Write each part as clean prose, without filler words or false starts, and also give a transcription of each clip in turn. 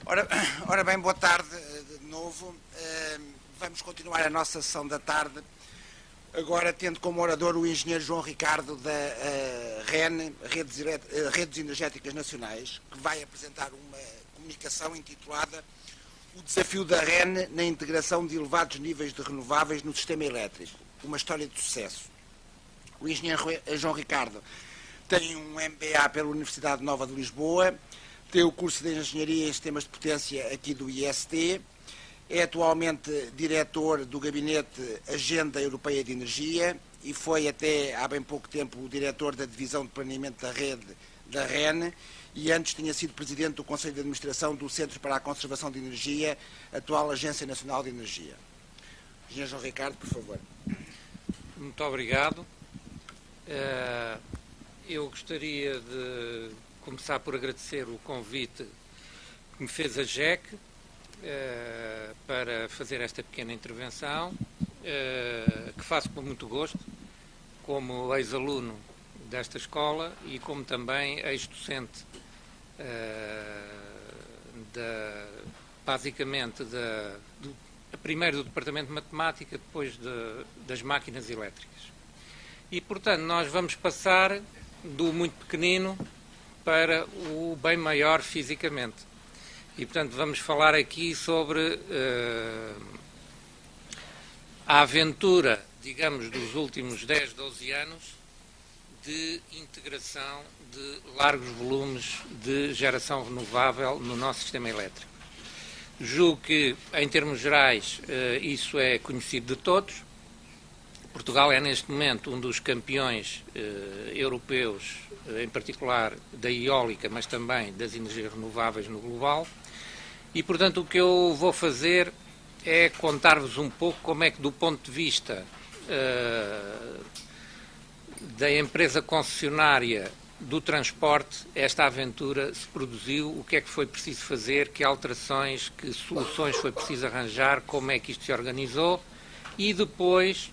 Ora, ora bem, boa tarde de novo. Vamos continuar a nossa sessão da tarde, agora tendo como orador o engenheiro João Ricardo da REN, Redes Energéticas Nacionais, que vai apresentar uma comunicação intitulada O desafio da REN na integração de elevados níveis de renováveis no sistema elétrico, uma história de sucesso. O engenheiro João Ricardo tem um MBA pela Universidade Nova de Lisboa, tem o curso de Engenharia em Sistemas de Potência aqui do IST, é atualmente diretor do Gabinete Agenda Europeia de Energia e foi até há bem pouco tempo o diretor da Divisão de Planeamento da Rede da REN e antes tinha sido presidente do Conselho de Administração do Centro para a Conservação de Energia, atual Agência Nacional de Energia. Engenheiro João Ricardo, por favor. Muito obrigado. Eu gostaria de começar por agradecer o convite que me fez a JEC para fazer esta pequena intervenção, que faço com muito gosto, como ex-aluno desta escola e como também ex-docente, basicamente, primeiro do Departamento de Matemática, depois das máquinas elétricas. E, portanto, nós vamos passar do muito pequenino para o bem maior fisicamente. E, portanto, vamos falar aqui sobre a aventura, digamos, dos últimos 10, 12 anos de integração de largos volumes de geração renovável no nosso sistema elétrico. Julgo que, em termos gerais, isso é conhecido de todos. Portugal é, neste momento, um dos campeões europeus, em particular da eólica, mas também das energias renováveis no global. E, portanto, o que eu vou fazer é contar-vos um pouco como é que, do ponto de vista da empresa concessionária do transporte, esta aventura se produziu, o que é que foi preciso fazer, que alterações, que soluções foi preciso arranjar, como é que isto se organizou e depois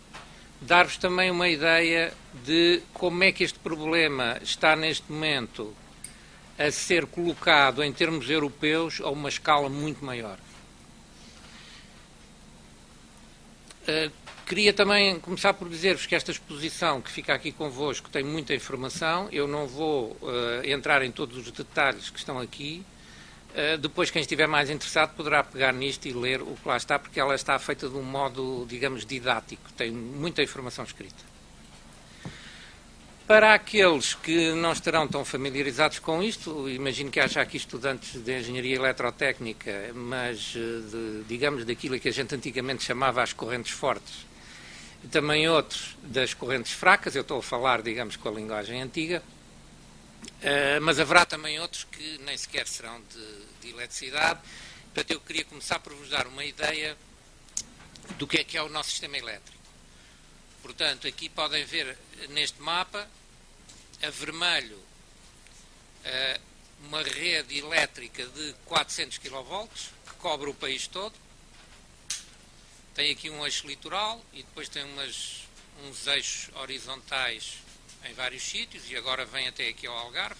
dar-vos também uma ideia de como é que este problema está neste momento a ser colocado em termos europeus a uma escala muito maior. Queria também começar por dizer-vos que esta exposição que fica aqui convosco tem muita informação. Eu não vou entrar em todos os detalhes que estão aqui. Depois, quem estiver mais interessado poderá pegar nisto e ler o que lá está, porque ela está feita de um modo, digamos, didático. Tem muita informação escrita. Para aqueles que não estarão tão familiarizados com isto, imagino que haja aqui estudantes de Engenharia Eletrotécnica, mas, digamos, daquilo que a gente antigamente chamava as correntes fortes, e também outros das correntes fracas, eu estou a falar, digamos, com a linguagem antiga, mas haverá também outros que nem sequer serão de eletricidade. Portanto, eu queria começar por vos dar uma ideia do que é o nosso sistema elétrico. Portanto, aqui podem ver neste mapa, a vermelho, uma rede elétrica de 400 kV, que cobre o país todo. Tem aqui um eixo litoral e depois tem uns eixos horizontais em vários sítios, e agora vem até aqui ao Algarve.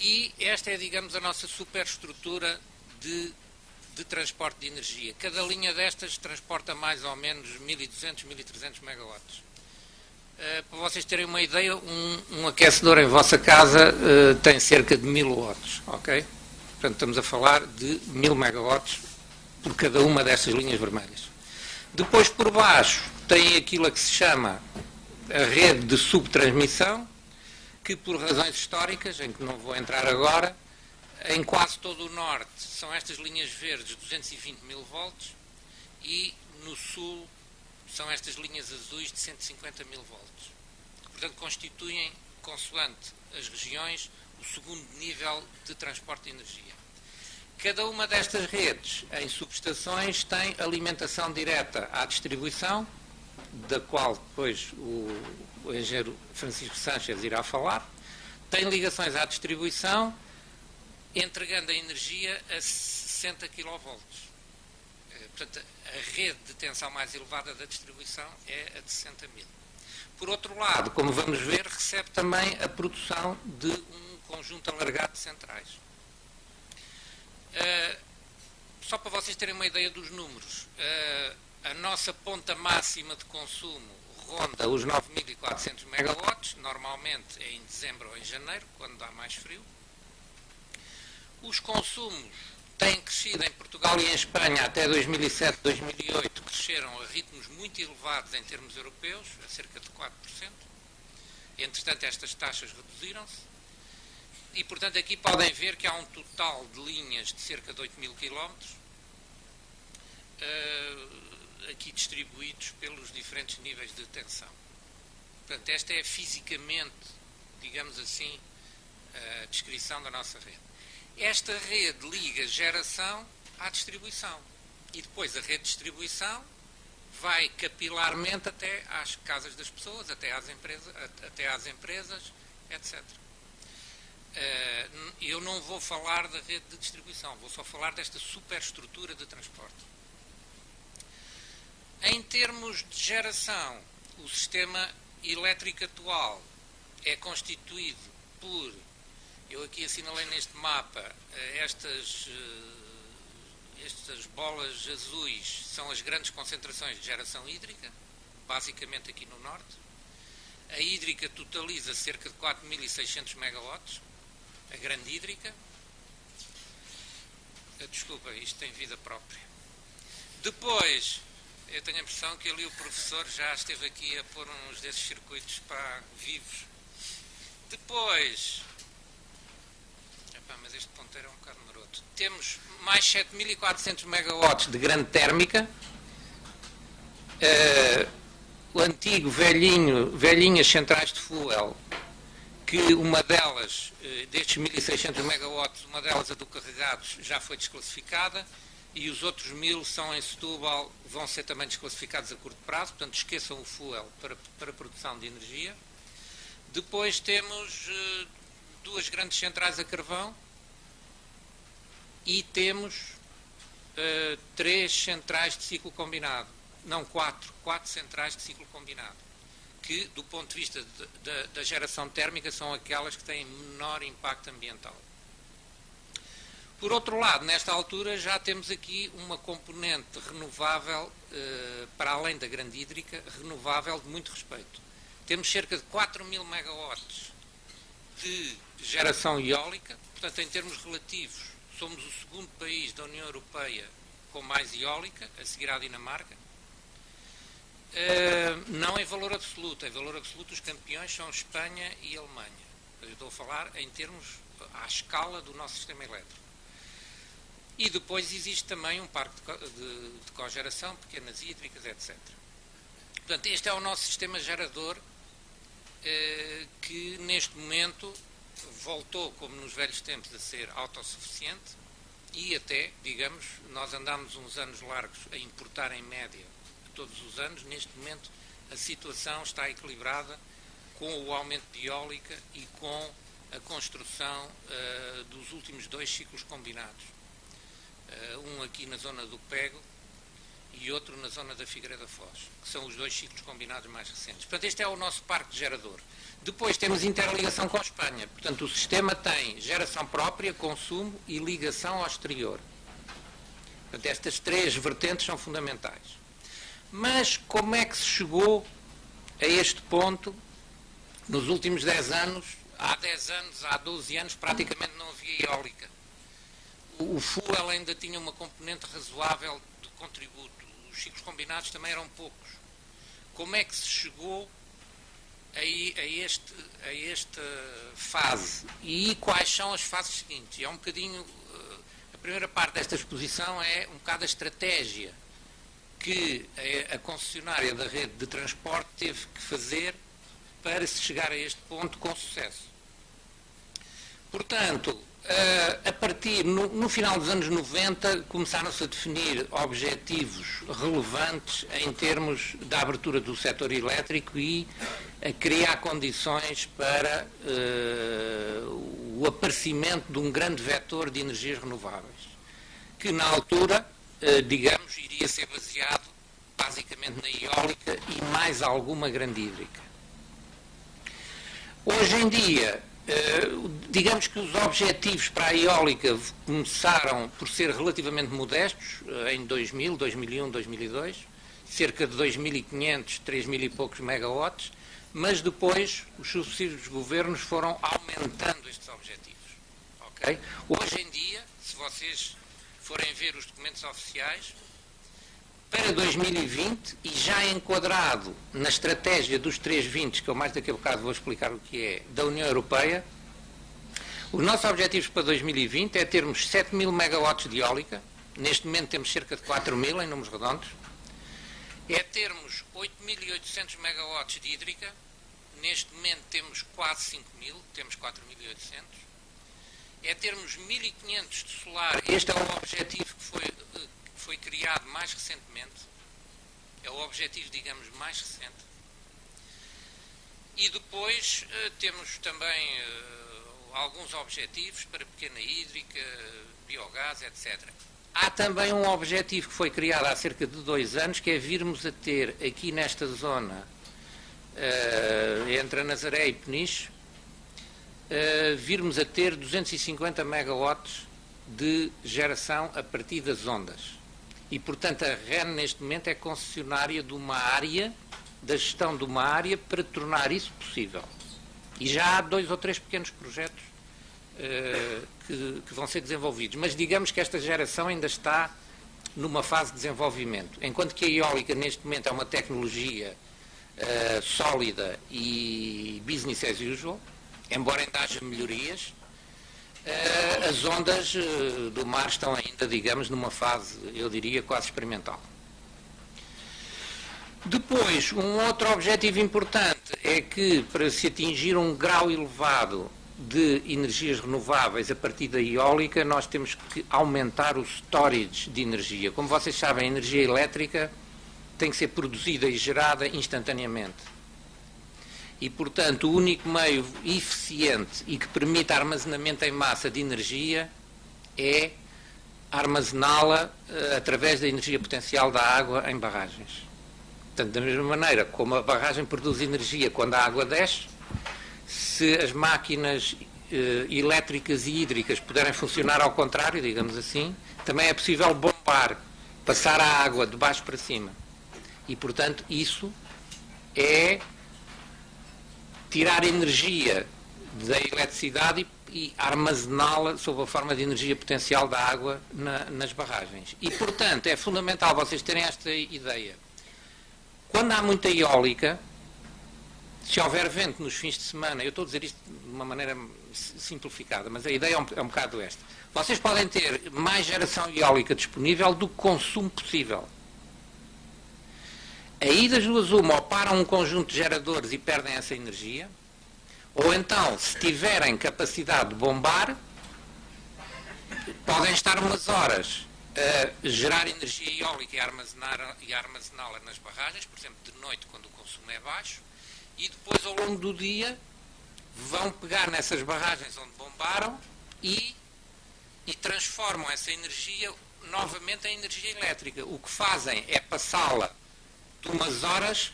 E esta é, digamos, a nossa superestrutura de transporte de energia. Cada linha destas transporta mais ou menos 1.200, 1.300 megawatts. Para vocês terem uma ideia, um aquecedor em vossa casa tem cerca de 1.000 watts, ok? Portanto, estamos a falar de 1.000 megawatts por cada uma destas linhas vermelhas. Depois, por baixo, tem aquilo que se chama a rede de subtransmissão, que por razões históricas, em que não vou entrar agora, em quase todo o norte são estas linhas verdes 220 mil volts e no sul são estas linhas azuis de 150 mil volts. Portanto, constituem, consoante as regiões, o segundo nível de transporte de energia. Cada uma destas redes, em subestações, tem alimentação direta à distribuição, da qual depois o engenheiro Francisco Sánchez irá falar, tem ligações à distribuição, entregando a energia a 60 kV. Portanto, a rede de tensão mais elevada da distribuição é a de 60 mil. Por outro lado, como vamos ver, recebe também a produção de um conjunto alargado de centrais. vocês terem uma ideia dos números, a nossa ponta máxima de consumo ronda os 9.400 megawatts, normalmente é em dezembro ou em janeiro, quando dá mais frio. Os consumos têm crescido em Portugal e em Espanha até 2007, 2008, cresceram a ritmos muito elevados em termos europeus, a cerca de 4%. Entretanto, estas taxas reduziram-se. E, portanto, aqui podem ver que há um total de linhas de cerca de 8.000 quilómetros, aqui distribuídos pelos diferentes níveis de tensão. Portanto, esta é fisicamente, digamos assim, a descrição da nossa rede. Esta rede liga geração à distribuição. E depois a rede de distribuição vai capilarmente até às casas das pessoas, até às empresas, etc. Eu não vou falar da rede de distribuição, vou só falar desta superestrutura de transporte. Em termos de geração, o sistema elétrico atual é constituído por, eu aqui assinalei neste mapa, estas bolas azuis são as grandes concentrações de geração hídrica, basicamente aqui no norte. A hídrica totaliza cerca de 4.600 megawatts, a grande hídrica. Desculpa, isto tem vida própria. Depois, eu tenho a impressão que ali o professor já esteve aqui a pôr uns desses circuitos vivos. Depois, mas este ponteiro é um bocado maroto. Temos mais 7.400 megawatts de grande térmica. O antigo velhinhas centrais de fuel, que uma delas, destes 1.600 megawatts, uma delas, a do Carregados, já foi desclassificada, e os outros 1.000 são em Setúbal, vão ser também desclassificados a curto prazo, portanto esqueçam o fuel para produção de energia. Depois temos duas grandes centrais a carvão e temos 3 centrais de ciclo combinado, não 4 centrais de ciclo combinado, que do ponto de vista da geração térmica são aquelas que têm menor impacto ambiental. Por outro lado, nesta altura já temos aqui uma componente renovável, para além da grande hídrica, renovável de muito respeito. Temos cerca de 4.000 megawatts de geração eólica, portanto, em termos relativos, somos o segundo país da União Europeia com mais eólica, a seguir à Dinamarca. Não em valor absoluto. Em valor absoluto, os campeões são Espanha e Alemanha. Eu estou a falar em termos à escala do nosso sistema elétrico. E depois existe também um parque de cogeração, pequenas hídricas, etc. Portanto, este é o nosso sistema gerador, que neste momento voltou, como nos velhos tempos, a ser autossuficiente e até, digamos, nós andámos uns anos largos a importar em média todos os anos. Neste momento a situação está equilibrada com o aumento de eólica e com a construção dos últimos 2 ciclos combinados. Um aqui na zona do Pego e outro na zona da Figueira da Foz, que são os 2 ciclos combinados mais recentes. Portanto, este é o nosso parque gerador. Depois temos interligação com a Espanha. Portanto, o sistema tem geração própria, consumo e ligação ao exterior. Portanto, estas 3 vertentes são fundamentais. Mas como é que se chegou a este ponto nos últimos 10 anos? Há 10 anos, há 12 anos, praticamente não havia eólica. O fuel ainda tinha uma componente razoável de contributo. Os ciclos combinados também eram poucos. Como é que se chegou a esta fase? E quais são as fases seguintes? É um bocadinho... A primeira parte desta exposição é um bocado a estratégia que a concessionária da rede de transporte teve que fazer para se chegar a este ponto com sucesso. Portanto, a partir, no final dos anos 90, começaram-se a definir objetivos relevantes em termos da abertura do setor elétrico e a criar condições para o aparecimento de um grande vetor de energias renováveis, que na altura, digamos, iria ser baseado basicamente na eólica e mais alguma grande hídrica. Hoje em dia, Digamos que os objetivos para a eólica começaram por ser relativamente modestos, em 2000, 2001, 2002, cerca de 2.500, 3.000 e poucos megawatts, mas depois os sucessivos governos foram aumentando estes objetivos. Okay? Hoje em dia, se vocês forem ver os documentos oficiais, para 2020, e já enquadrado na estratégia dos 320, que eu mais daqui a bocado vou explicar o que é, da União Europeia, os nossos objetivos para 2020 é termos 7.000 megawatts de eólica, neste momento temos cerca de 4.000 em números redondos, é termos 8.800 megawatts de hídrica, neste momento temos quase 5.000, temos 4.800, é termos 1.500 de solar, este é o objetivo que foi criado mais recentemente, é o objetivo, digamos, mais recente. E depois temos também alguns objetivos para pequena hídrica, biogás, etc. Há também um objetivo que foi criado há cerca de 2 anos, que é virmos a ter aqui nesta zona, entre a Nazaré e Peniche, virmos a ter 250 megawatts de geração a partir das ondas. E, portanto, a REN, neste momento, é concessionária de uma área, da gestão de uma área, para tornar isso possível. E já há 2 ou 3 pequenos projetos que vão ser desenvolvidos. Mas digamos que esta geração ainda está numa fase de desenvolvimento. Enquanto que a eólica, neste momento, é uma tecnologia sólida e business as usual, embora ainda haja melhorias, as ondas do mar estão ainda, digamos, numa fase, eu diria, quase experimental. Depois, um outro objetivo importante é que, para se atingir um grau elevado de energias renováveis a partir da eólica, nós temos que aumentar o storage de energia. Como vocês sabem, a energia elétrica tem que ser produzida e gerada instantaneamente. E, portanto, o único meio eficiente e que permite armazenamento em massa de energia é armazená-la através da energia potencial da água em barragens. Portanto, da mesma maneira como a barragem produz energia quando a água desce, se as máquinas elétricas e hídricas puderem funcionar ao contrário, digamos assim, também é possível bombar, passar a água de baixo para cima. E, portanto, isso é tirar energia da eletricidade e armazená-la sob a forma de energia potencial da água nas barragens. E, portanto, é fundamental vocês terem esta ideia. Quando há muita eólica, se houver vento nos fins de semana, eu estou a dizer isto de uma maneira simplificada, mas a ideia é um bocado esta. Vocês podem ter mais geração eólica disponível do que consumo possível. Aí das duas uma, ou param um conjunto de geradores e perdem essa energia, ou então, se tiverem capacidade de bombar, podem estar umas horas a gerar energia eólica e armazená-la nas barragens, por exemplo, de noite, quando o consumo é baixo, e depois, ao longo do dia, vão pegar nessas barragens onde bombaram e transformam essa energia novamente em energia elétrica. O que fazem é passá-la de umas horas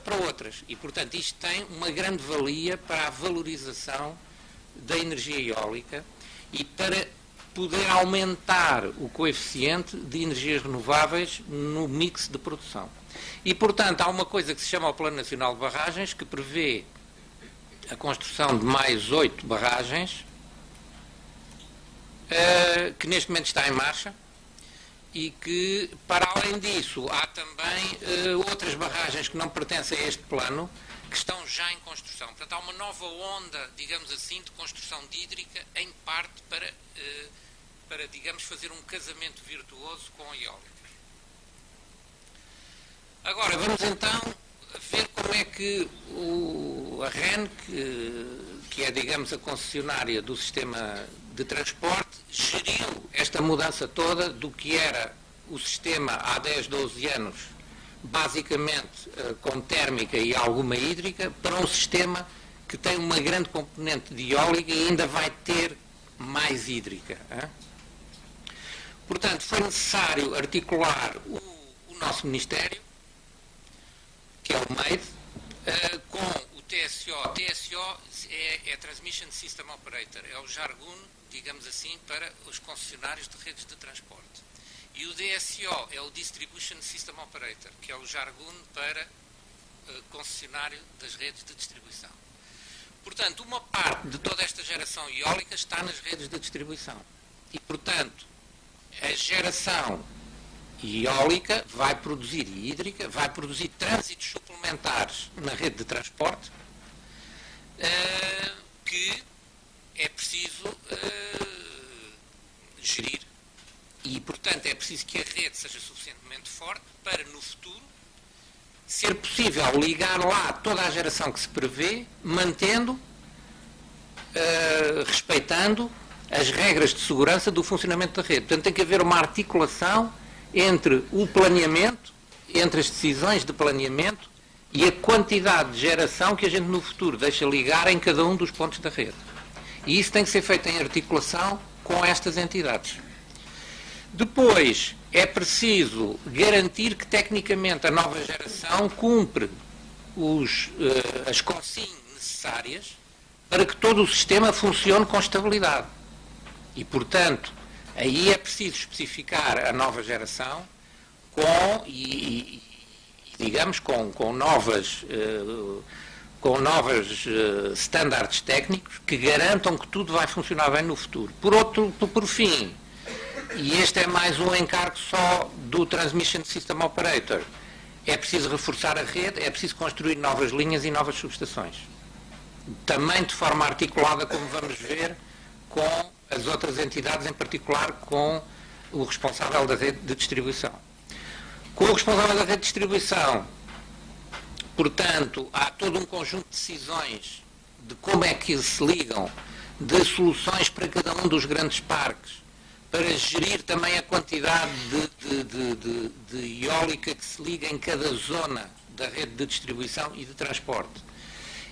para outras. E, portanto, isto tem uma grande valia para a valorização da energia eólica e para poder aumentar o coeficiente de energias renováveis no mix de produção. E, portanto, há uma coisa que se chama o Plano Nacional de Barragens, que prevê a construção de mais 8 barragens, que neste momento está em marcha, e que, para além disso, há também outras barragens que não pertencem a este plano, que estão já em construção. Portanto, há uma nova onda, digamos assim, de construção de hídrica, em parte para, digamos, fazer um casamento virtuoso com a eólica. Agora, vamos então ver como é que a REN, que é, digamos, a concessionária do sistema de transporte, geriu esta mudança toda do que era o sistema há 10, 12 anos, basicamente com térmica e alguma hídrica, para um sistema que tem uma grande componente de eólica e ainda vai ter mais hídrica. Portanto, foi necessário articular o nosso Ministério, que é o MEID, com o TSE TSO. TSO é Transmission System Operator, é o jargão, digamos assim, para os concessionários de redes de transporte. E o DSO é o Distribution System Operator, que é o jargão para concessionário das redes de distribuição. Portanto, uma parte de toda esta geração eólica está nas redes de distribuição. E, portanto, a geração eólica vai produzir, e hídrica, vai produzir trânsitos suplementares na rede de transporte que é preciso gerir. E, portanto, é preciso que a rede seja suficientemente forte para, no futuro, ser possível ligar lá toda a geração que se prevê, mantendo, respeitando as regras de segurança do funcionamento da rede. Portanto, tem que haver uma articulação entre o planeamento, entre as decisões de planeamento e a quantidade de geração que a gente no futuro deixa ligar em cada um dos pontos da rede. E isso tem que ser feito em articulação com estas entidades. Depois, é preciso garantir que tecnicamente a nova geração cumpre as consignas necessárias para que todo o sistema funcione com estabilidade. E, portanto, aí é preciso especificar a nova geração com novas estándares técnicos que garantam que tudo vai funcionar bem no futuro. Por fim, e este é mais um encargo só do Transmission System Operator, é preciso reforçar a rede, é preciso construir novas linhas e novas subestações. Também de forma articulada, como vamos ver, com as outras entidades, em particular com o responsável da rede de distribuição. Com o responsável da rede de distribuição, portanto, há todo um conjunto de decisões de como é que se ligam, de soluções para cada um dos grandes parques, para gerir também a quantidade de eólica que se liga em cada zona da rede de distribuição e de transporte.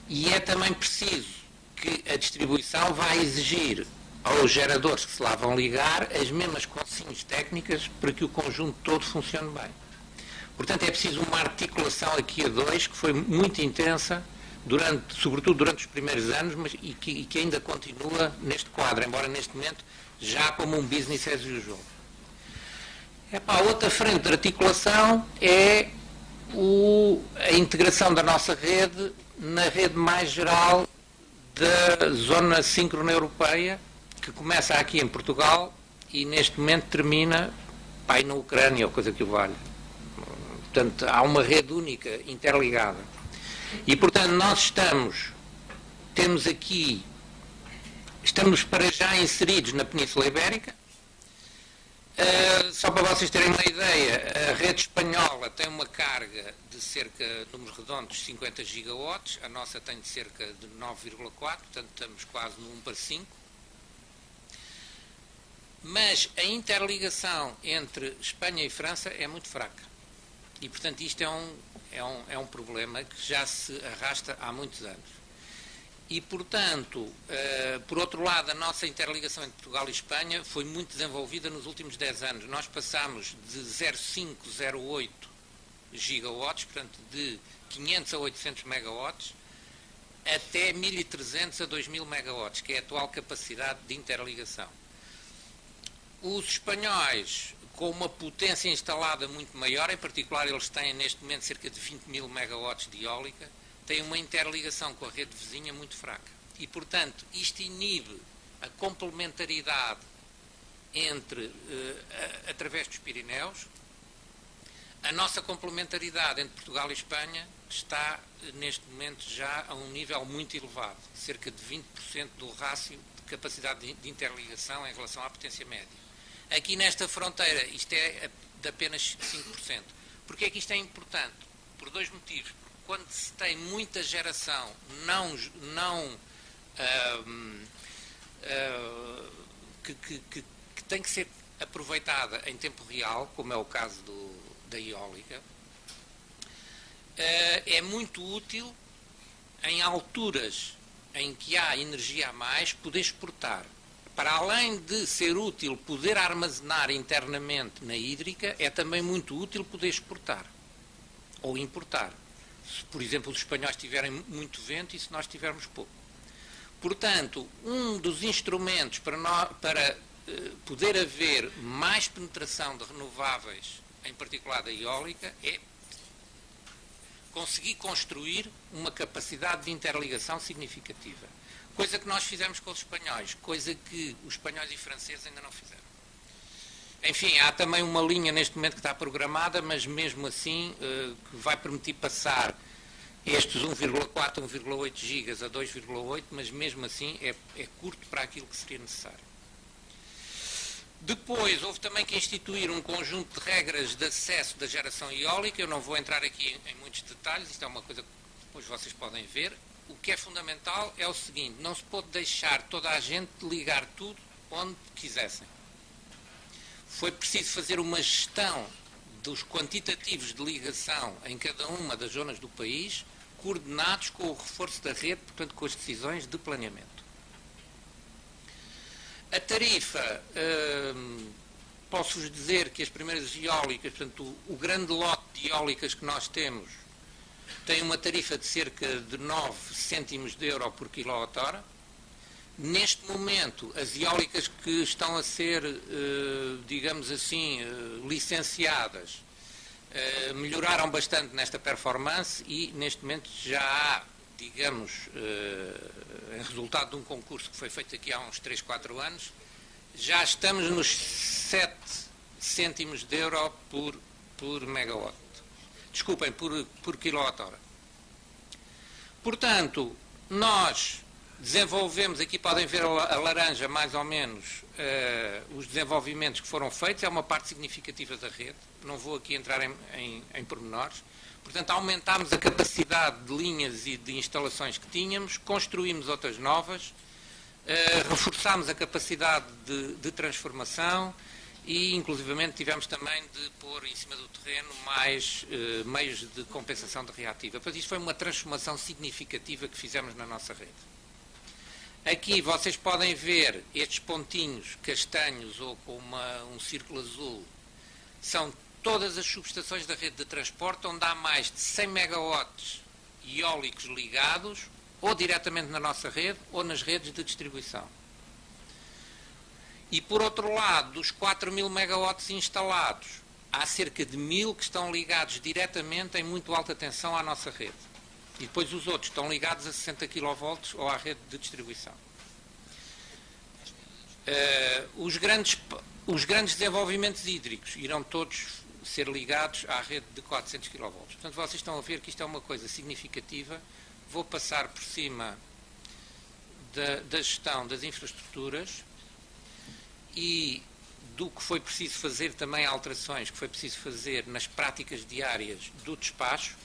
E é também preciso que a distribuição vai exigir aos geradores que se lá vão ligar as mesmas consignas técnicas para que o conjunto todo funcione bem. Portanto, é preciso uma articulação aqui a dois que foi muito intensa, sobretudo durante os primeiros anos, e que ainda continua neste quadro, embora neste momento já como um business as usual. A outra frente de articulação é a integração da nossa rede na rede mais geral da zona síncrona europeia, que começa aqui em Portugal e neste momento termina na Ucrânia, ou coisa que o valha. Portanto, há uma rede única, interligada. E, portanto, nós estamos para já inseridos na Península Ibérica. Só para vocês terem uma ideia, a rede espanhola tem uma carga de cerca, números redondos, 50 gigawatts, a nossa tem de cerca de 9,4, portanto estamos quase no 1 para 5. Mas a interligação entre Espanha e França é muito fraca. E, portanto, isto é um problema que já se arrasta há muitos anos. E, portanto, por outro lado, a nossa interligação entre Portugal e Espanha foi muito desenvolvida nos últimos 10 anos. Nós passamos de 0,5, 0,8 gigawatts, portanto, de 500 a 800 megawatts, até 1.300 a 2.000 megawatts, que é a atual capacidade de interligação. Os espanhóis, com uma potência instalada muito maior, em particular eles têm neste momento cerca de 20.000 megawatts de eólica, têm uma interligação com a rede vizinha muito fraca. E, portanto, isto inibe a complementaridade através dos Pirineus. A nossa complementaridade entre Portugal e Espanha está, neste momento, já a um nível muito elevado, cerca de 20% do rácio de capacidade de interligação em relação à potência média. Aqui nesta fronteira, isto é de apenas 5%. Porquê é que isto é importante? Por dois motivos. Quando se tem muita geração que tem que ser aproveitada em tempo real, como é o caso da eólica, é muito útil, em alturas em que há energia a mais, poder exportar. Para além de ser útil poder armazenar internamente na hídrica, é também muito útil poder exportar ou importar. se, por exemplo, os espanhóis tiverem muito vento e se nós tivermos pouco. Portanto, um dos instrumentos para poder haver mais penetração de renováveis, em particular da eólica, é conseguir construir uma capacidade de interligação significativa. Coisa que nós fizemos com os espanhóis, coisa que os espanhóis e franceses ainda não fizeram. Enfim, há também uma linha neste momento que está programada, mas mesmo assim que vai permitir passar estes 1,4, 1,8 gigas a 2,8, mas mesmo assim é curto para aquilo que seria necessário. Depois, houve também que instituir um conjunto de regras de acesso da geração eólica. Eu não vou entrar aqui em muitos detalhes, isto é uma coisa que depois vocês podem ver. O que é fundamental é o seguinte: não se pode deixar toda a gente ligar tudo onde quisessem. Foi preciso fazer uma gestão dos quantitativos de ligação em cada uma das zonas do país, coordenados com o reforço da rede, portanto com as decisões de planeamento. A tarifa, posso-vos dizer que as primeiras eólicas, portanto o grande lote de eólicas que nós temos, tem uma tarifa de cerca de 9 cêntimos de euro por quilowatt-hora. Neste momento, as eólicas que estão a ser, digamos assim, licenciadas, melhoraram bastante nesta performance e, neste momento, já há, digamos, em resultado de um concurso que foi feito aqui há uns 3, 4 anos, já estamos nos 7 cêntimos de euro por megawatt. Desculpem, por quilowatt-hora. Portanto, nós desenvolvemos, aqui podem ver a laranja mais ou menos, os desenvolvimentos que foram feitos, é uma parte significativa da rede, não vou aqui entrar em pormenores. Portanto, aumentámos a capacidade de linhas e de instalações que tínhamos, construímos outras novas, reforçámos a capacidade de transformação e, inclusivamente, tivemos também de pôr em cima do terreno mais meios de compensação de reativa. Pois isto foi uma transformação significativa que fizemos na nossa rede. Aqui vocês podem ver estes pontinhos castanhos ou com um círculo azul, são todas as subestações da rede de transporte onde há mais de 100 megawatts eólicos ligados, ou diretamente na nossa rede, ou nas redes de distribuição. E por outro lado, dos 4.000 megawatts instalados, há cerca de 1.000 que estão ligados diretamente em muito alta tensão à nossa rede. E depois os outros estão ligados a 60 kV ou à rede de distribuição. Os grandes desenvolvimentos hídricos irão todos ser ligados à rede de 400 kV. Portanto, vocês estão a ver que isto é uma coisa significativa. Vou passar por cima da gestão das infraestruturas e do que foi preciso fazer também, alterações que foi preciso fazer nas práticas diárias do despacho.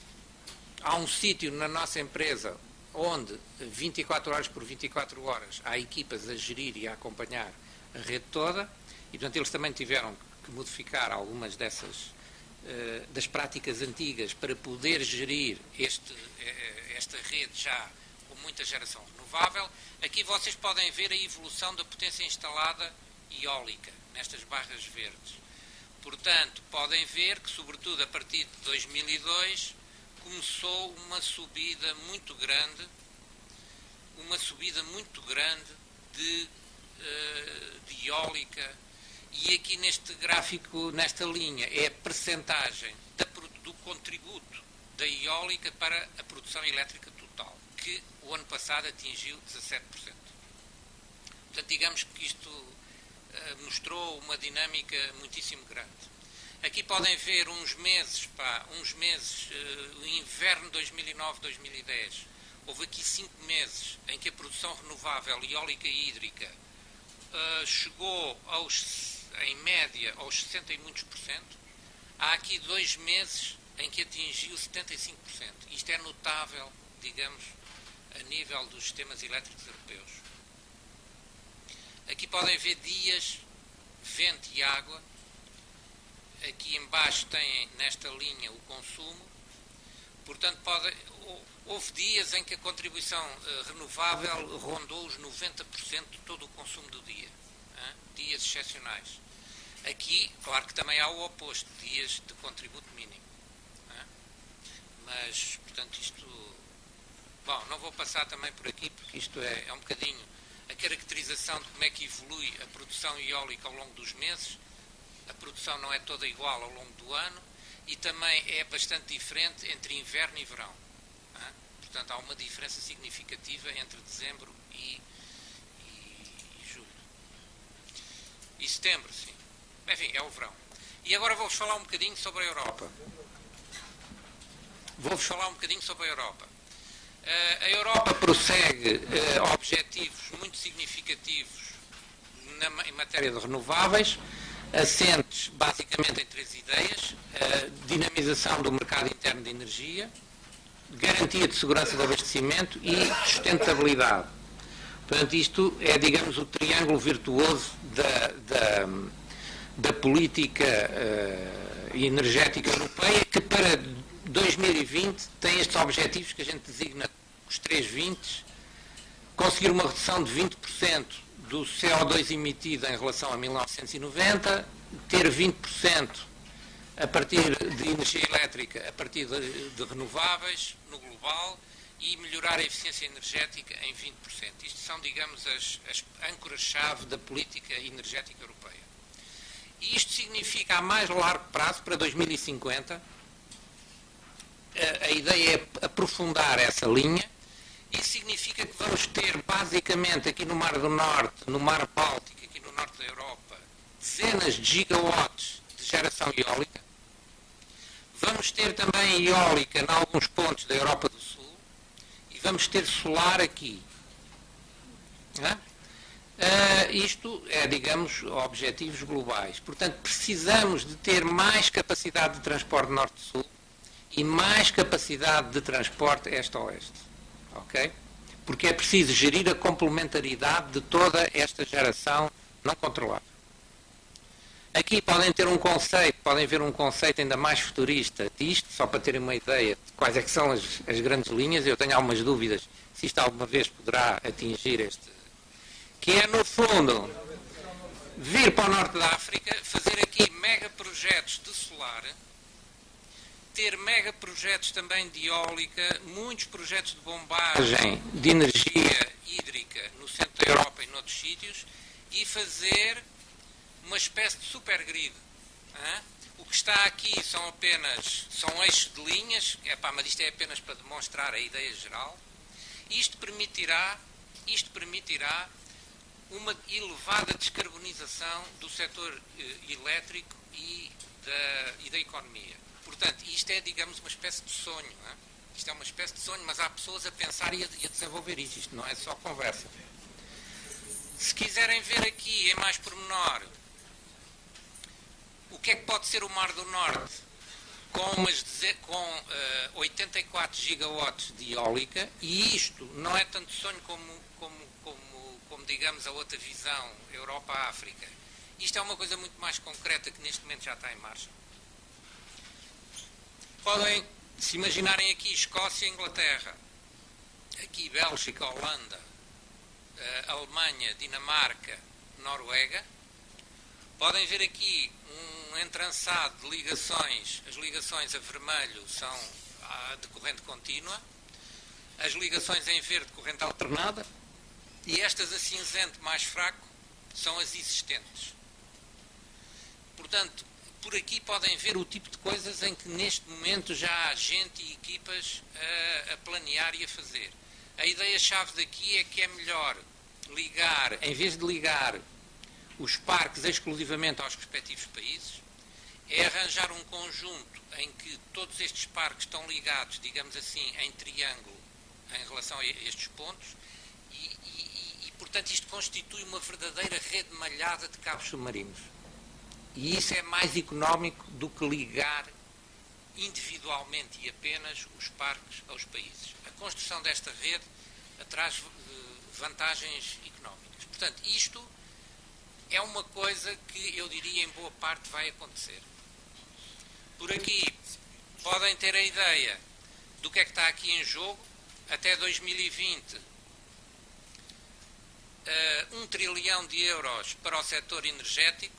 Há um sítio na nossa empresa onde 24 horas por 24 horas há equipas a gerir e a acompanhar a rede toda e, portanto, eles também tiveram que modificar algumas das práticas antigas para poder gerir esta rede já com muita geração renovável. Aqui vocês podem ver a evolução da potência instalada eólica, nestas barras verdes. Portanto, podem ver que, sobretudo a partir de 2002, começou uma subida muito grande de eólica, e aqui neste gráfico, nesta linha, é a percentagem do contributo da eólica para a produção elétrica total, que o ano passado atingiu 17%. Portanto, digamos que isto mostrou uma dinâmica muitíssimo grande. Aqui podem ver uns meses, o inverno 2009-2010, houve aqui 5 meses em que a produção renovável eólica e hídrica chegou em média aos 60 e muitos %. Há aqui 2 meses em que atingiu 75%. Isto é notável, digamos, a nível dos sistemas elétricos europeus. Aqui podem ver dias, vento e água. Aqui embaixo têm, nesta linha, o consumo. Portanto, houve dias em que a contribuição renovável rondou os 90% de todo o consumo do dia. Dias excepcionais. Aqui, claro que também há o oposto, dias de contributo mínimo. Mas, portanto, isto... Bom, não vou passar também por aqui, porque isto é um bocadinho a caracterização de como é que evolui a produção eólica ao longo dos meses. A produção não é toda igual ao longo do ano e também é bastante diferente entre inverno e verão. Portanto, há uma diferença significativa entre dezembro e julho. E setembro, sim. Enfim, é o verão. E agora vou-vos falar um bocadinho sobre a Europa. A Europa prossegue objetivos muito significativos em matéria de renováveis, assentes basicamente em 3 ideias: dinamização do mercado interno de energia, garantia de segurança de abastecimento e sustentabilidade. Portanto, isto é, digamos, o triângulo virtuoso da política energética europeia, que para 2020 tem estes objetivos que a gente designa os 320, conseguir uma redução de 20% do CO2 emitido em relação a 1990, ter 20% a partir de energia elétrica, a partir de renováveis no global, e melhorar a eficiência energética em 20%. Isto são, digamos, as âncoras-chave da política energética europeia. E isto significa, a mais largo prazo, para 2050, a ideia é aprofundar essa linha. Isso significa que vamos ter, basicamente, aqui no Mar do Norte, no Mar Báltico, aqui no norte da Europa, dezenas de gigawatts de geração eólica. Vamos ter também eólica em alguns pontos da Europa do Sul e vamos ter solar aqui. Isto é, digamos, objetivos globais. Portanto, precisamos de ter mais capacidade de transporte norte-sul e mais capacidade de transporte este-oeste. Ok? Porque é preciso gerir a complementaridade de toda esta geração não controlada. Aqui podem ver um conceito ainda mais futurista disto, só para terem uma ideia de quais é que são as grandes linhas. Eu tenho algumas dúvidas se isto alguma vez poderá atingir este, que é, no fundo, vir para o norte da África, fazer aqui mega projetos de solar, ter mega projetos também de eólica, muitos projetos de bombagem de energia hídrica no centro da Europa e noutros sítios, e fazer uma espécie de supergrid. O que está aqui são eixos de linhas, mas isto é apenas para demonstrar a ideia geral. Isto permitirá uma elevada descarbonização do setor elétrico e da economia. Portanto, isto é, digamos, uma espécie de sonho. Isto é uma espécie de sonho, mas há pessoas a pensar e a desenvolver isto. Isto não é só conversa. Se quiserem ver aqui em mais pormenor o que é que pode ser o Mar do Norte com 84 gigawatts de eólica, e isto não é tanto sonho como digamos, a outra visão, Europa-África. Isto é uma coisa muito mais concreta que neste momento já está em marcha. Podem se imaginarem aqui Escócia e Inglaterra, aqui Bélgica, Holanda, Alemanha, Dinamarca, Noruega. Podem ver aqui um entrançado de ligações. As ligações a vermelho são de corrente contínua, as ligações em verde corrente alternada, e estas a cinzento mais fraco são as existentes. Portanto, por aqui podem ver o tipo de coisas em que neste momento já há gente e equipas a planear e a fazer. A ideia-chave daqui é que é melhor ligar, em vez de ligar os parques exclusivamente aos respectivos países, é arranjar um conjunto em que todos estes parques estão ligados, digamos assim, em triângulo em relação a estes pontos, e portanto isto constitui uma verdadeira rede malhada de cabos submarinos. E isso é mais económico do que ligar individualmente e apenas os parques aos países. A construção desta rede traz vantagens económicas. Portanto, isto é uma coisa que eu diria em boa parte vai acontecer. Por aqui podem ter a ideia do que é que está aqui em jogo. Até 2020, 1 trilhão de euros para o setor energético,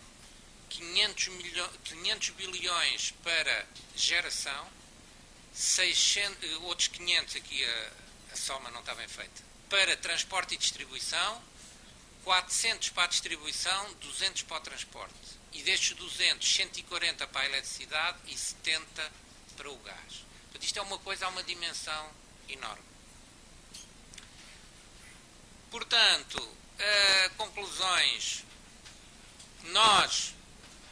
500 bilhões para geração, outros 500, aqui a soma não está bem feita, para transporte e distribuição, 400 para a distribuição, 200 para o transporte. E destes 200, 140 para a eletricidade e 70 para o gás. Portanto, isto é uma coisa a uma dimensão enorme. Portanto, conclusões. Nós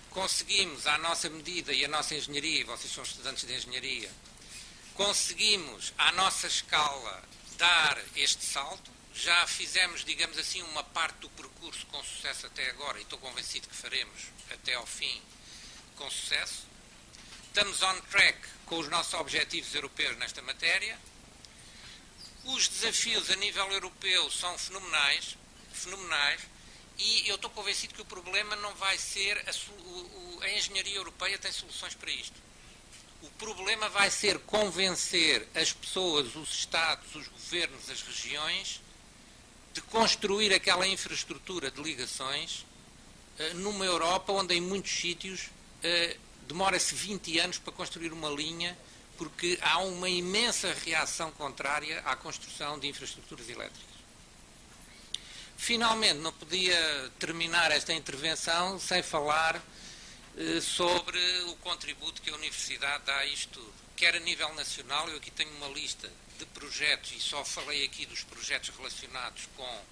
conseguimos, à nossa medida, e a nossa engenharia, vocês são estudantes de engenharia, conseguimos, à nossa escala, dar este salto. Já fizemos, digamos assim, uma parte do percurso com sucesso até agora, e estou convencido que faremos até ao fim com sucesso. Estamos on track com os nossos objetivos europeus nesta matéria. Os desafios a nível europeu são fenomenais, e eu estou convencido que o problema não vai ser a engenharia europeia tem soluções para isto. O problema vai ser convencer as pessoas, os Estados, os governos, as regiões, de construir aquela infraestrutura de ligações numa Europa onde em muitos sítios demora-se 20 anos para construir uma linha, porque há uma imensa reação contrária à construção de infraestruturas elétricas. Finalmente, não podia terminar esta intervenção sem falar sobre o contributo que a Universidade dá a isto tudo. Quer a nível nacional, eu aqui tenho uma lista de projetos, e só falei aqui dos projetos relacionados com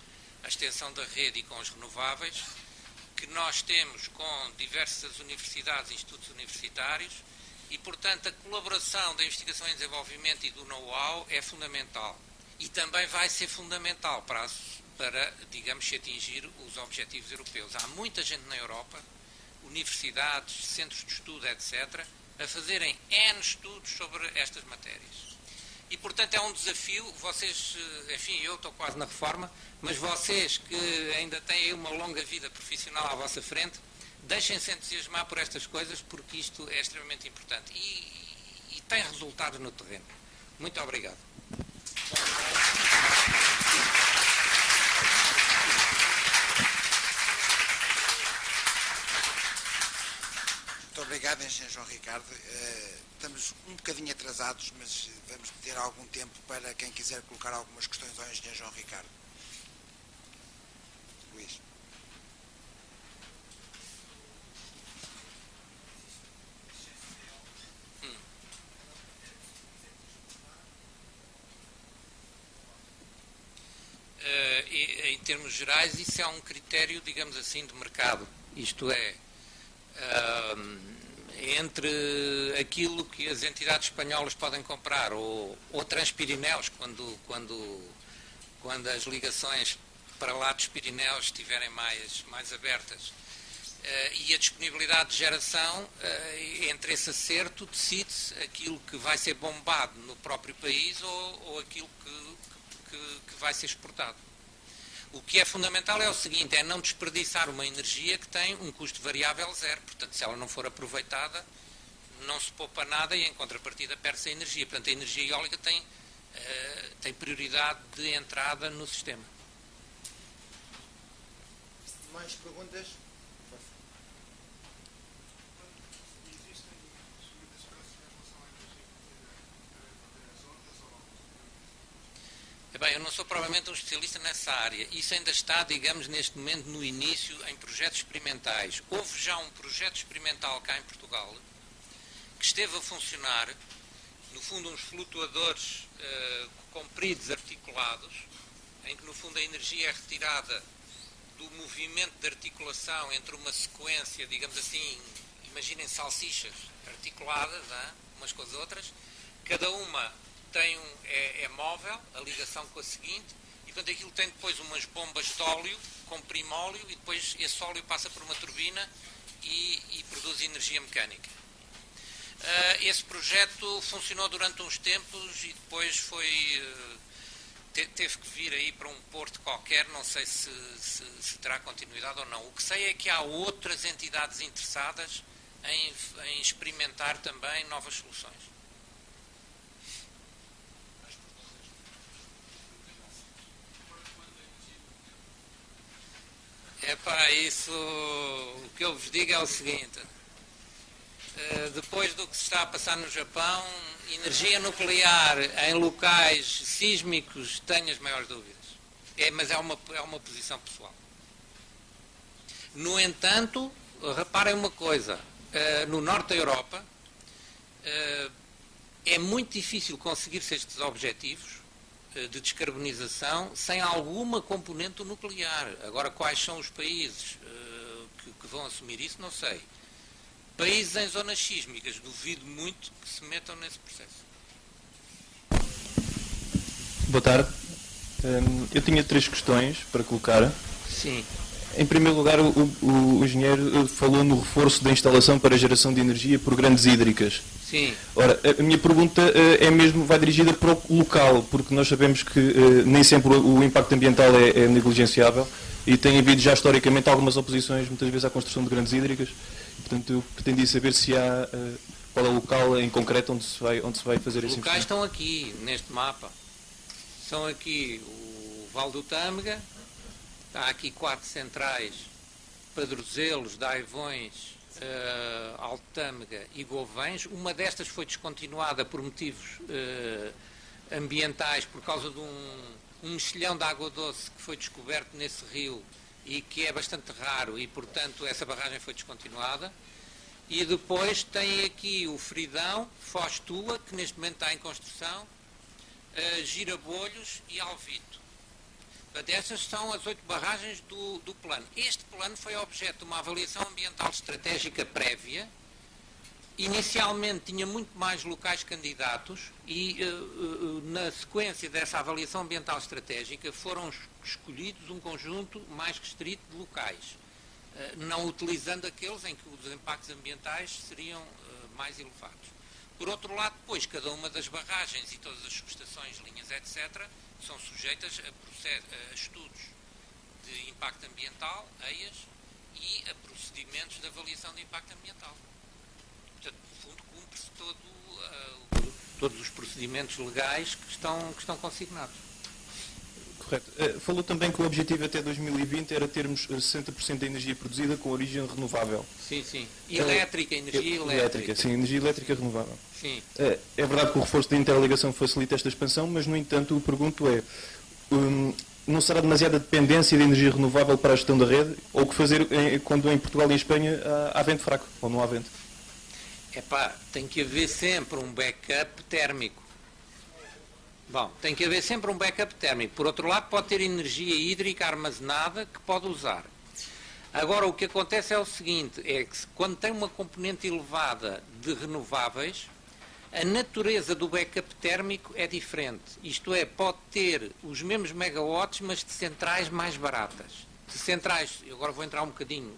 a extensão da rede e com os renováveis, que nós temos com diversas universidades e institutos universitários, e, portanto, a colaboração da investigação e desenvolvimento e do know-how é fundamental. E também vai ser fundamental para, digamos, se atingir os objetivos europeus. Há muita gente na Europa, universidades, centros de estudo, etc., a fazerem N estudos sobre estas matérias. E, portanto, é um desafio. Vocês, enfim, eu estou quase na reforma, mas vocês que ainda têm uma longa vida profissional à vossa frente, deixem-se entusiasmar por estas coisas, porque isto é extremamente importante e tem resultados no terreno. Muito obrigado. Muito obrigado, Engenheiro João Ricardo. Estamos um bocadinho atrasados, mas vamos ter algum tempo para quem quiser colocar algumas questões ao Engenheiro João Ricardo. Luís. Em termos gerais, isso é um critério, digamos assim, de mercado. Isto é, entre aquilo que as entidades espanholas podem comprar ou Transpirineus, quando as ligações para lá dos Pirineus estiverem mais abertas, e a disponibilidade de geração, entre esse acerto, decide-se aquilo que vai ser bombado no próprio país ou aquilo que vai ser exportado. O que é fundamental é o seguinte, é não desperdiçar uma energia que tem um custo variável zero. Portanto, se ela não for aproveitada, não se poupa nada e, em contrapartida, perde-se a energia. Portanto, a energia eólica tem prioridade de entrada no sistema. Mais perguntas? Bem, eu não sou provavelmente um especialista nessa área. Isso ainda está, digamos, neste momento, no início, em projetos experimentais. Houve já um projeto experimental cá em Portugal que esteve a funcionar, no fundo, uns flutuadores compridos, articulados, em que, no fundo, a energia é retirada do movimento de articulação entre uma sequência, digamos assim, imaginem salsichas articuladas, umas com as outras, cada uma é móvel, a ligação com a seguinte, e portanto aquilo tem depois umas bombas de óleo, comprime óleo, e depois esse óleo passa por uma turbina e produz energia mecânica. Esse projeto funcionou durante uns tempos e depois teve que vir aí para um porto qualquer, não sei se terá continuidade ou não. O que sei é que há outras entidades interessadas em experimentar também novas soluções. Isso, o que eu vos digo é o seguinte, Depois do que se está a passar no Japão, energia nuclear em locais sísmicos, tenho as maiores dúvidas. Mas é uma posição pessoal. No entanto, reparem uma coisa, no norte da Europa é muito difícil conseguir-se estes objetivos de descarbonização sem alguma componente nuclear. Agora, quais são os países que vão assumir isso, não sei. Países em zonas sísmicas, duvido muito que se metam nesse processo. Boa tarde. Eu tinha 3 questões para colocar. Sim. Em primeiro lugar, o engenheiro falou no reforço da instalação para geração de energia por grandes hídricas. Sim. Ora, a minha pergunta vai dirigida para o local, porque nós sabemos que nem sempre o impacto ambiental é negligenciável e tem havido já historicamente algumas oposições, muitas vezes, à construção de grandes hídricas. Portanto, eu pretendia saber se há qual é o local em concreto onde se vai fazer esse investimento. Os locais estão aqui, neste mapa. São aqui o Val do Tâmega, há aqui 4 centrais, Padrozelos, Daivões, Alto Tâmega e Govens. Uma destas foi descontinuada por motivos ambientais, por causa de um mexilhão de água doce que foi descoberto nesse rio e que é bastante raro e, portanto, essa barragem foi descontinuada. E depois tem aqui o Fridão, Foz Tua, que neste momento está em construção, Girabolhos e Alvito. Essas são as 8 barragens do plano. Este plano foi objeto de uma avaliação ambiental estratégica prévia. Inicialmente tinha muito mais locais candidatos e, na sequência dessa avaliação ambiental estratégica, foram escolhidos um conjunto mais restrito de locais, não utilizando aqueles em que os impactos ambientais seriam mais elevados. Por outro lado, depois, cada uma das barragens e todas as subestações, linhas, etc., são sujeitas a estudos de impacto ambiental, EIAs, e a procedimentos de avaliação de impacto ambiental. Portanto, no fundo, cumpre-se todos os procedimentos legais que estão consignados. Correto. Falou também que o objetivo até 2020 era termos 60% da energia produzida com origem renovável. Sim, sim. Energia elétrica. Sim, energia elétrica renovável. Sim. É verdade que o reforço da interligação facilita esta expansão, mas, no entanto, o pergunto não será demasiada dependência de energia renovável para a gestão da rede? Ou o que fazer quando em Portugal e em Espanha há vento fraco, ou não há vento? Tem que haver sempre um backup térmico. Tem que haver sempre um backup térmico. Por outro lado, pode ter energia hídrica armazenada que pode usar. Agora, o que acontece é o seguinte, é que quando tem uma componente elevada de renováveis, a natureza do backup térmico é diferente. Isto é, pode ter os mesmos megawatts, mas de centrais mais baratas. De centrais, eu agora vou entrar um bocadinho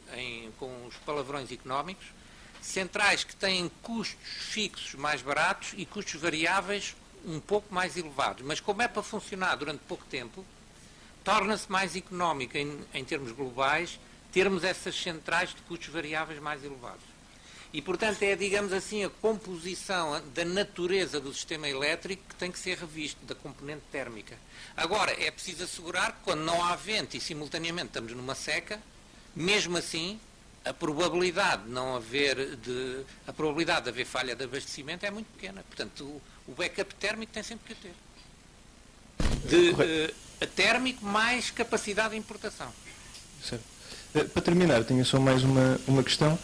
com os palavrões económicos, centrais que têm custos fixos mais baratos e custos variáveis um pouco mais elevados, mas como é para funcionar durante pouco tempo, torna-se mais económico em termos globais termos essas centrais de custos variáveis mais elevados. E, portanto, digamos assim, a composição da natureza do sistema elétrico que tem que ser revisto, da componente térmica. Agora, é preciso assegurar que quando não há vento e simultaneamente estamos numa seca, mesmo assim, a probabilidade de haver falha de abastecimento é muito pequena. Portanto, o backup térmico tem sempre que ter. Térmico mais capacidade de importação. Certo. Para terminar, tinha só mais uma questão.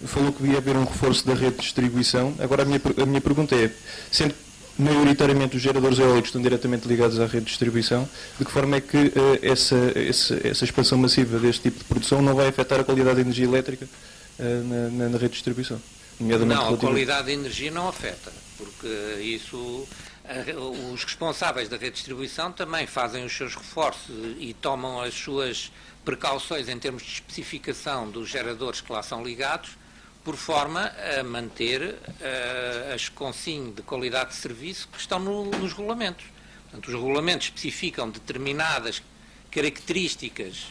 Falou que ia haver um reforço da rede de distribuição. Agora, a minha pergunta é, sendo maioritariamente os geradores eólicos estão diretamente ligados à rede de distribuição, de que forma é que essa expansão massiva deste tipo de produção não vai afetar a qualidade da energia elétrica na rede de distribuição? Não, a qualidade da energia não afeta, porque os responsáveis da rede de distribuição também fazem os seus reforços e tomam as suas precauções em termos de especificação dos geradores que lá são ligados, por forma a manter as consignas de qualidade de serviço que estão nos regulamentos. Portanto, os regulamentos especificam determinadas características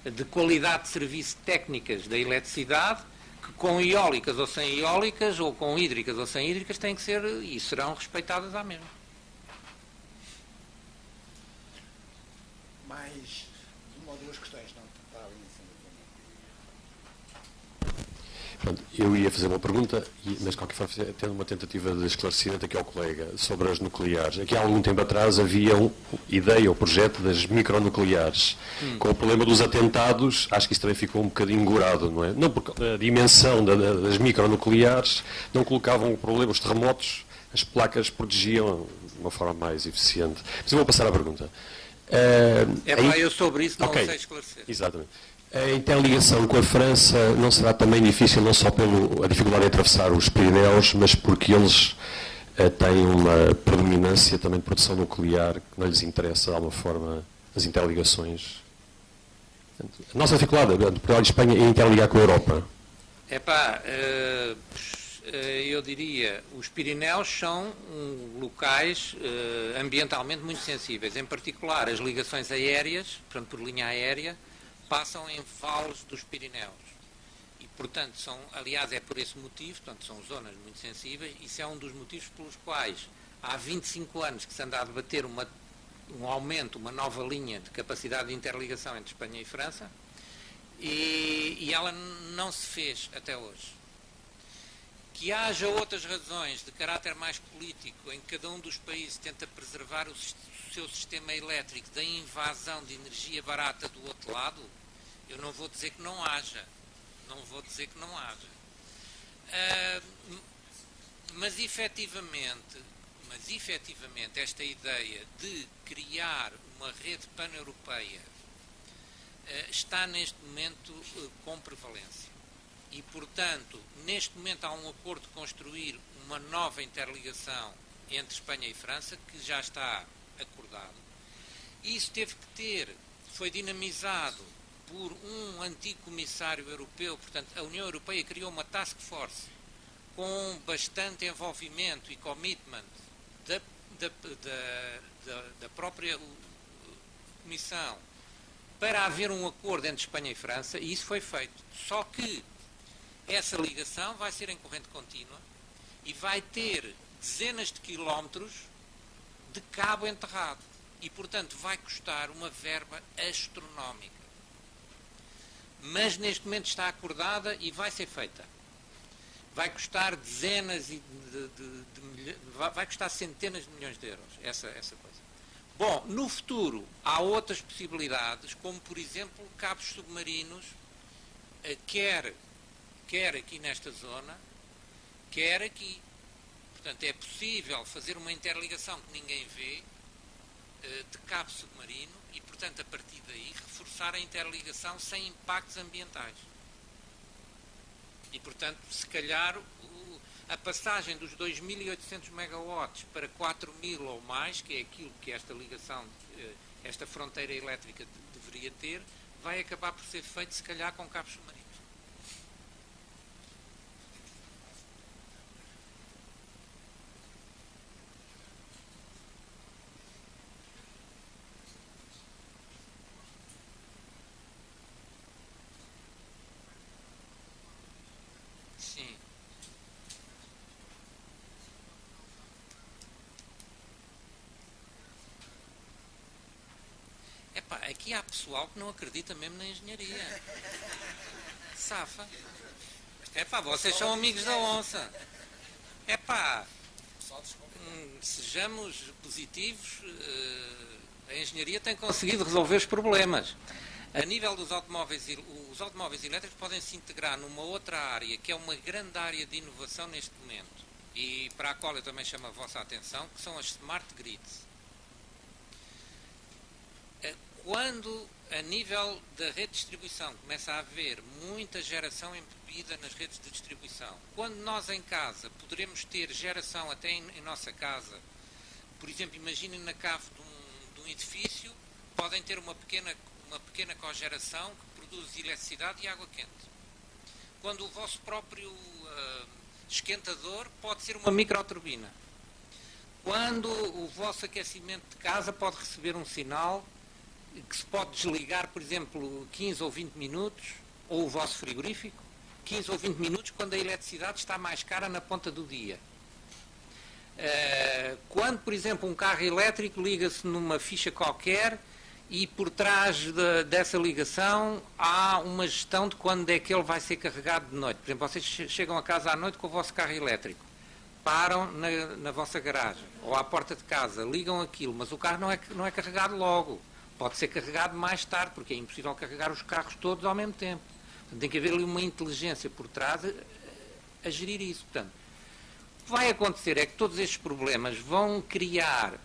de qualidade de serviço técnicas da eletricidade, que com eólicas ou sem eólicas, ou com hídricas ou sem hídricas, têm que ser e serão respeitadas à mesma. Mais uma ou duas questões, não? Está ali em cima. Pronto, eu ia fazer uma pergunta, mas de qualquer forma tendo uma tentativa de esclarecimento aqui ao colega sobre as nucleares. Aqui há algum tempo atrás havia uma ideia ou projeto das micronucleares. Com o problema dos atentados, acho que isso também ficou um bocadinho engorado, não é? Não porque a dimensão das micronucleares não colocavam o problema, os terremotos, as placas protegiam de uma forma mais eficiente. Mas eu vou passar à pergunta. Eu sobre isso não sei esclarecer. Exatamente. A interligação com a França não será também difícil, não só pela dificuldade de atravessar os Pirineus, mas porque eles têm uma predominância também de produção nuclear que não lhes interessa, de alguma forma, as interligações. A nossa dificuldade, Portugal e Espanha, é interligar com a Europa. Eu diria, os Pirineus são locais ambientalmente muito sensíveis, em particular as ligações aéreas, portanto por linha aérea, passam em vales dos Pirineus. E, portanto, aliás, é por esse motivo, portanto, são zonas muito sensíveis, isso é um dos motivos pelos quais há 25 anos que se anda a debater um aumento, uma nova linha de capacidade de interligação entre Espanha e França, e ela não se fez até hoje. Que haja outras razões de caráter mais político, em que cada um dos países tenta preservar o seu sistema elétrico da invasão de energia barata do outro lado, eu não vou dizer que não haja. Mas efetivamente esta ideia de criar uma rede pan-europeia está neste momento com prevalência. E, portanto, neste momento há um acordo de construir uma nova interligação entre Espanha e França, que já está acordado. Isso foi dinamizado por um antigo comissário europeu, portanto, a União Europeia criou uma task force com bastante envolvimento e commitment da própria Comissão para haver um acordo entre Espanha e França, e isso foi feito. Só que essa ligação vai ser em corrente contínua e vai ter dezenas de quilómetros de cabo enterrado. E, portanto, vai custar uma verba astronómica. Mas, neste momento, está acordada e vai ser feita. Vai custar dezenas vai custar centenas de milhões de euros, essa coisa. Bom, no futuro, há outras possibilidades, como, por exemplo, cabos submarinos, quer aqui nesta zona, quer aqui. Portanto, é possível fazer uma interligação que ninguém vê de cabo submarino e, portanto, a partir daí, reforçar a interligação sem impactos ambientais. E, portanto, se calhar, a passagem dos 2.800 megawatts para 4.000 ou mais, que é aquilo que esta ligação, esta fronteira elétrica deveria ter, vai acabar por ser feito, se calhar, com cabos submarinos. Sim. Aqui há pessoal que não acredita mesmo na engenharia. Safa. Vocês são amigos da onça. Sejamos positivos. A engenharia tem conseguido resolver os problemas. A nível dos automóveis, os automóveis elétricos podem se integrar numa outra área, que é uma grande área de inovação neste momento, e para a qual eu também chamo a vossa atenção, que são as smart grids. Quando, a nível da rede de distribuição, começa a haver muita geração embebida nas redes de distribuição, quando nós em casa poderemos ter geração até em nossa casa, por exemplo, imaginem na cave de um edifício, podem ter uma pequena cogeração que produz eletricidade e água quente. Quando o vosso próprio esquentador pode ser uma microturbina. Quando o vosso aquecimento de casa pode receber um sinal que se pode desligar, por exemplo, 15 ou 20 minutos, ou o vosso frigorífico, 15 ou 20 minutos, quando a eletricidade está mais cara na ponta do dia. Quando, por exemplo, um carro elétrico liga-se numa ficha qualquer e por trás dessa ligação há uma gestão de quando é que ele vai ser carregado de noite. Por exemplo, vocês chegam a casa à noite com o vosso carro elétrico, param na vossa garagem ou à porta de casa, ligam aquilo, mas o carro não é carregado logo. Pode ser carregado mais tarde, porque é impossível carregar os carros todos ao mesmo tempo. Portanto, tem que haver ali uma inteligência por trás a gerir isso. Portanto, o que vai acontecer é que todos estes problemas vão criar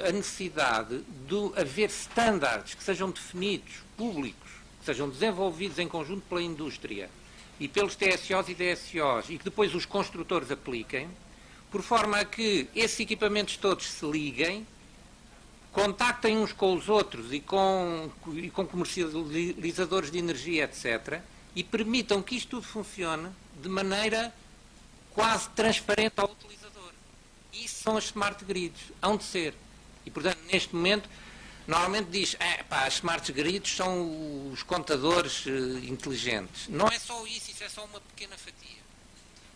a necessidade de haver estándares que sejam definidos, públicos, que sejam desenvolvidos em conjunto pela indústria e pelos TSOs e DSOs, e que depois os construtores apliquem, por forma a que esses equipamentos todos se liguem, contactem uns com os outros e com comercializadores de energia, etc., e permitam que isto tudo funcione de maneira quase transparente ao utilizador. Isso são as smart grids, hão de ser. E, portanto, neste momento, normalmente diz, as smart grids são os contadores inteligentes. Não é só isso é só uma pequena fatia.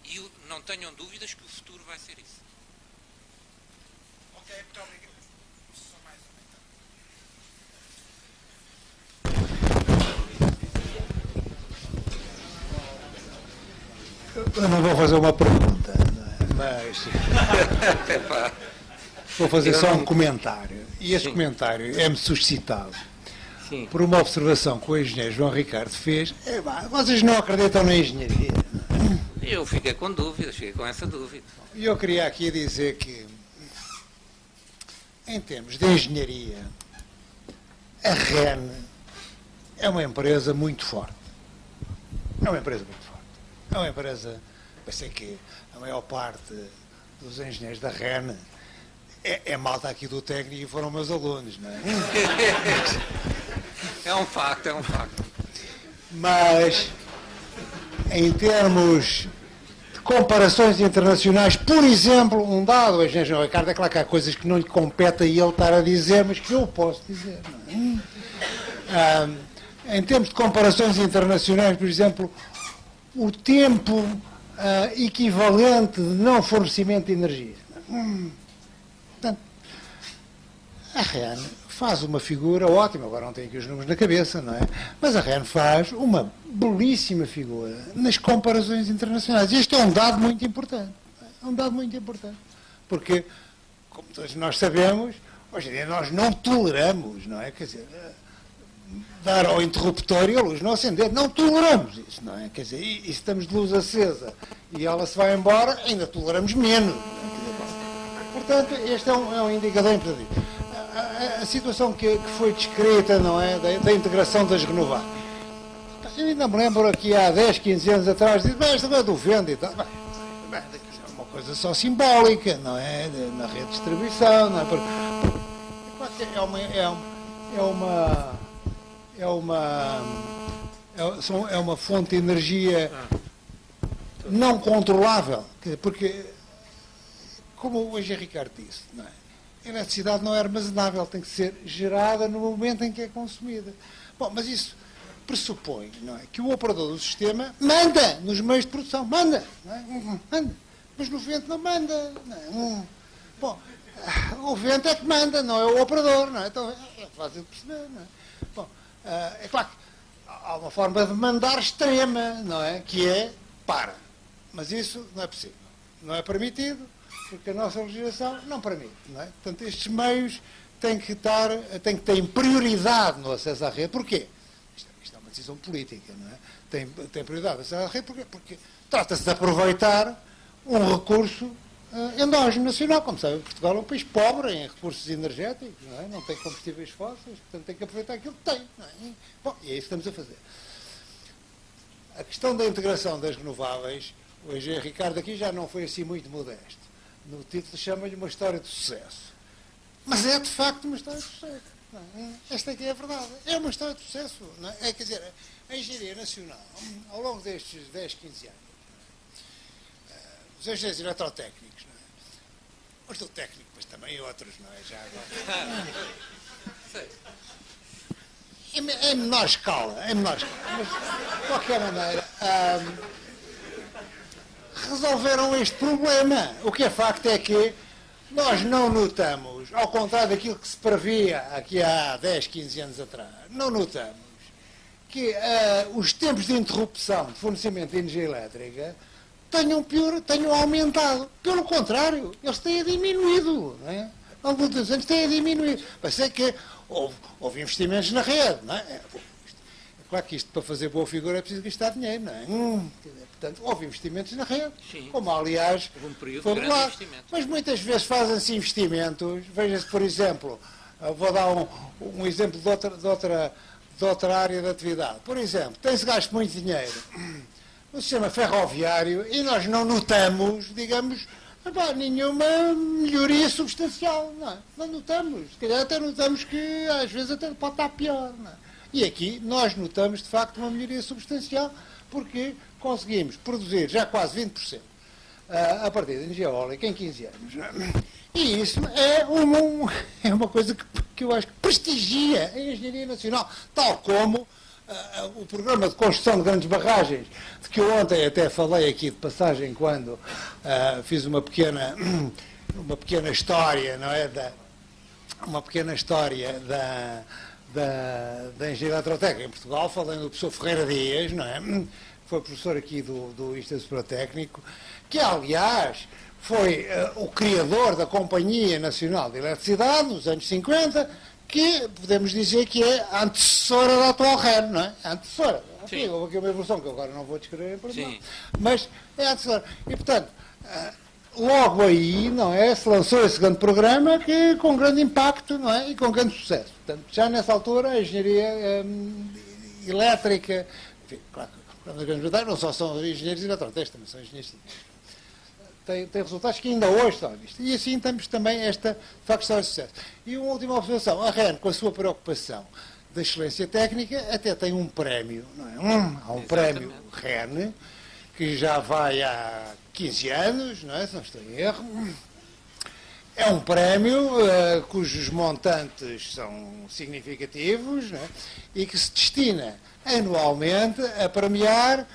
E não tenham dúvidas que o futuro vai ser isso. Ok, muito obrigado. Eu não vou fazer uma pergunta, mas vou fazer só um comentário. E esse comentário é-me suscitado por uma observação que o engenheiro João Ricardo fez. Vocês não acreditam na engenharia? Eu fiquei com dúvidas, fiquei com essa dúvida. E eu queria aqui dizer que, em termos de engenharia, a REN é uma empresa muito forte. É uma empresa muito forte. É uma empresa, pensei que a maior parte dos engenheiros da REN é malta aqui do técnico e foram meus alunos, não é? É um facto, é um facto. Mas, em termos de comparações internacionais, por exemplo, um dado, o engenheiro João Ricardo, é claro que há coisas que não lhe compete a ele estar a dizer, mas que eu posso dizer, não é? Em termos de comparações internacionais, por exemplo, o tempo equivalente de não fornecimento de energia. Portanto, a REN faz uma figura ótima, agora não tenho aqui os números na cabeça, não é? Mas a REN faz uma belíssima figura nas comparações internacionais. E isto é um dado muito importante. É um dado muito importante. Porque, como todos nós sabemos, hoje em dia nós não toleramos, não é? Quer dizer, dar ao interruptor e a luz não acender. Não toleramos isso, não é? Quer dizer, e se estamos de luz acesa e ela se vai embora, ainda toleramos menos. Portanto, este é um indicador importante. A situação que foi descrita, não é? Da integração das renováveis. Eu ainda me lembro aqui há 10, 15 anos atrás, disse, esta não é do vento e tal. É uma coisa só simbólica, não é? Na rede de distribuição, não é? É uma fonte de energia não controlável, porque, como o engenheiro Ricardo disse, não é? A eletricidade não é armazenável, tem que ser gerada no momento em que é consumida. Bom, mas isso pressupõe, não é, que o operador do sistema manda nos meios de produção, manda, não é? Manda, mas no vento não manda. Não é? Bom, o vento é que manda, não é o operador, não é? Então é fácil de perceber, não é? Bom, é claro que há uma forma de mandar extrema, não é? Que é para. Mas isso não é possível. Não é permitido, porque a nossa legislação não permite, não é? Portanto, estes meios têm que ter prioridade no acesso à rede. Porquê? Isto é uma decisão política, não é? Tem prioridade no acesso à rede porque trata-se de aproveitar um recurso endógeno nacional. Como sabem, Portugal é um país pobre em recursos energéticos, não é? Não tem combustíveis fósseis, portanto tem que aproveitar aquilo que tem, não é? Bom, e é isso que estamos a fazer. A questão da integração das renováveis, o engenheiro Ricardo aqui já não foi assim muito modesto. No título chama-lhe uma história de sucesso. Mas é de facto uma história de sucesso. Não é? Esta aqui é a verdade. É uma história de sucesso. Não é? Quer dizer, a engenharia nacional, ao longo destes 10, 15 anos, os engenheiros eletrotécnicos, não é? Os do técnico, mas também outros, não é? Já agora. Em menor escala, mas de qualquer maneira resolveram este problema. O que é facto é que nós não notamos, ao contrário daquilo que se previa aqui há 10, 15 anos atrás, não notamos que os tempos de interrupção de fornecimento de energia elétrica tenham aumentado. Pelo contrário, eles têm diminuído. Não é? Ao longo dos anos têm diminuído. Parece que houve investimentos na rede. Não é? É claro que isto, para fazer boa figura, é preciso gastar dinheiro. Não é? Portanto, houve investimentos na rede. Sim. Como, aliás, houve um período foi de grande lá. investimento. Mas muitas vezes fazem-se investimentos. Veja-se, por exemplo, vou dar um exemplo de outra área de atividade. Por exemplo, tem-se gasto muito dinheiro no sistema ferroviário e nós não notamos, digamos, nenhuma melhoria substancial. Não notamos. Se calhar até notamos que às vezes até pode estar pior. Não é? E aqui nós notamos, de facto, uma melhoria substancial porque conseguimos produzir já quase 20% a partir da energia eólica em 15 anos. E isso é uma coisa que eu acho que prestigia a engenharia nacional, tal como o programa de construção de grandes barragens, de que eu ontem até falei aqui de passagem quando fiz uma pequena história, não é? Uma pequena história da engenharia eletrotécnica em Portugal, falando do professor Ferreira Dias, não é? Foi professor aqui do Instituto Superatécnico, que aliás foi o criador da Companhia Nacional de Eletricidade nos anos 50, que podemos dizer que é a antecessora da atual REN, não é? A antecessora. Sim. Houve aqui uma evolução que eu agora não vou descrever em pormenor, mas é a antecessora. E, portanto, logo aí, não é, se lançou esse grande programa que, com grande impacto, não é, e com grande sucesso. Portanto, já nessa altura, a engenharia elétrica, enfim, claro, as grandes vantagens não só são engenheiros eletrotécnicos, também são engenheiros civis. Tem resultados que ainda hoje estão à vista. E assim temos também esta, de facto, história de sucesso. E uma última observação, a REN, com a sua preocupação da excelência técnica, até tem um prémio, não é? Há um prémio REN, que já vai há 15 anos, não é? Se não estou em erro. É um prémio cujos montantes são significativos, não é? E que se destina anualmente a premiar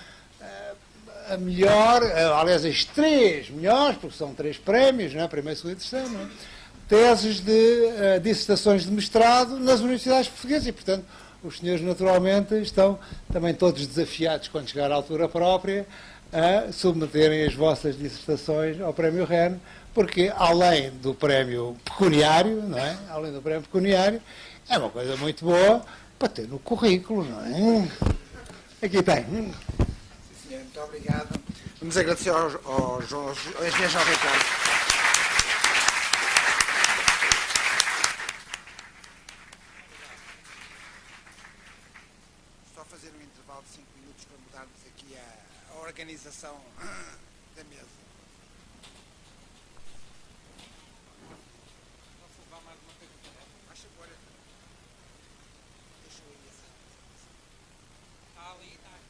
a melhor, aliás, as 3 melhores, porque são 3 prémios, não é? Primeiro, segundo e terceiro, não é? Teses de dissertações de mestrado nas universidades portuguesas e, portanto, os senhores naturalmente estão também todos desafiados, quando chegar à altura própria, a submeterem as vossas dissertações ao prémio REN, porque além do prémio pecuniário, não é? Além do prémio pecuniário, é uma coisa muito boa para ter no currículo, não é? Aqui tem. Sim, senhor, muito obrigado. Vamos agradecer ao engenheiro João Ricardo. Só fazer um intervalo de 5 minutos para mudarmos aqui a organização da mesa. Faz favor. Deixa eu ir assim. Está ali, está aqui.